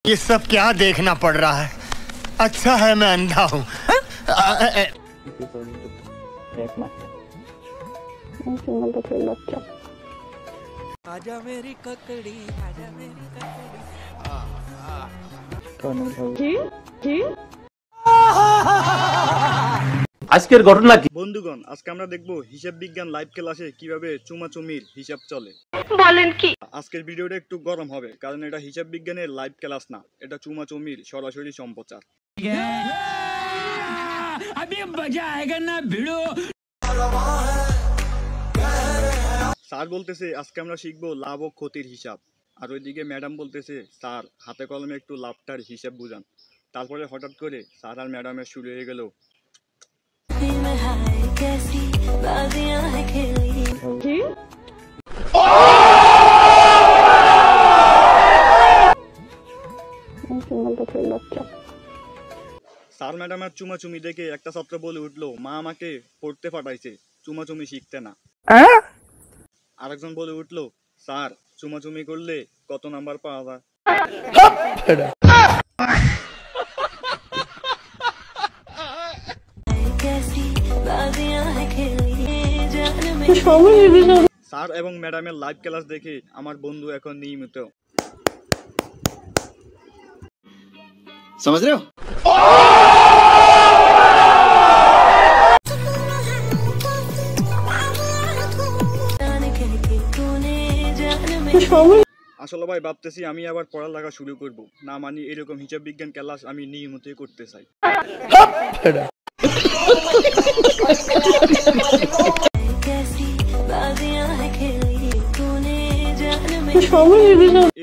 ये सब क्या देखना पड़ रहा है? अच्छा है मैं अंधा हूँ। आजा मेरी ककड़ी, आजा मेरी ककड़ी। আজকের ঘটনা কি? বন্ধুগণ, আজকে আমরা দেখব হিসাব বিজ্ঞান লাইভ ক্লাসে কিভাবে চুমাচুমির হিসাব চলে। বলেন কি? আজকের ভিডিওটা একটু গরম হবে, কারণ এটা হিসাব বিজ্ঞানের লাইভ ক্লাস না, এটা চুমাচুমির সরাসরি সম্প্রচার। স্যার বলতেছে আজকে আমরা শিখবো লাভ ও ক্ষতির হিসাব, আর ওইদিকে ম্যাডাম বলতেছে স্যার হাতে কলমে একটু লাভটার হিসাব বুঝান। তারপরে হঠাৎ করে স্যার আর ম্যাডামের শুরু হয়ে গেল স্যার ম্যাডামের চুমাচুমি দেখে একটা ছাত্র বলে উঠলো, মা আমাকে পড়তে পাঠাইছে, চুমাচুমি শিখতে না। আরেকজন বলে উঠলো, স্যার চুমাচুমি করলে কত নাম্বার পাওয়া যায়? স্যার এবং ম্যাডামের লাইভ ক্লাস দেখে আমার বন্ধু এখন নিয়মিত समझ रहे हो? আসলে ভাই ভাবতেছি আমি আবার পড়ালেখা শুরু করব, না মানে এরকম হিসাব বিজ্ঞান ক্লাস আমি নিয়মিত করতে চাই।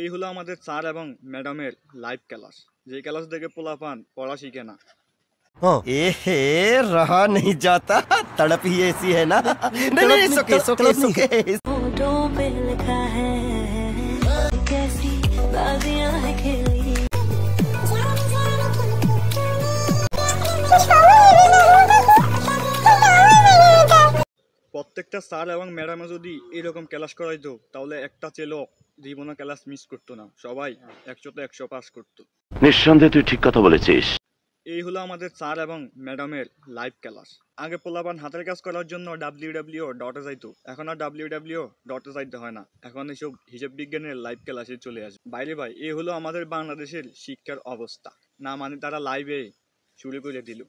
এই হলো আমাদের স্যার এবং ম্যাডামের লাইভ ক্লাস, যে ক্লাস দেখে পোলাপান পড়া শিখে না। रहा नहीं जाता, तड़प ही ऐसी है ना। नहीं, सुके सुके सुके। প্রত্যেকটা স্যার এবং ম্যাডামে যদি এরকম ক্লাস করাইতো তাহলে একটা ছেলেও জীবনে ক্লাস মিস করতো না, সবাই 100তে 100 পাস করতো। নিঃসন্দেহে তুই ঠিক কথা বলেছিস। এই হলো আমাদের স্যার এবং ম্যাডামের লাইভ ক্লাস। আগে পোলাপান হাতের কাজ করার জন্য www.e যাইতো, এখন আর www.e যাইতে হয় না, এখন এইসব হিসাব বিজ্ঞানের লাইভ ক্লাসে চলে আসে। বাইরে ভাই, এই হলো আমাদের বাংলাদেশের শিক্ষার অবস্থা, না মানে তারা লাইভে শুরু করে দিল।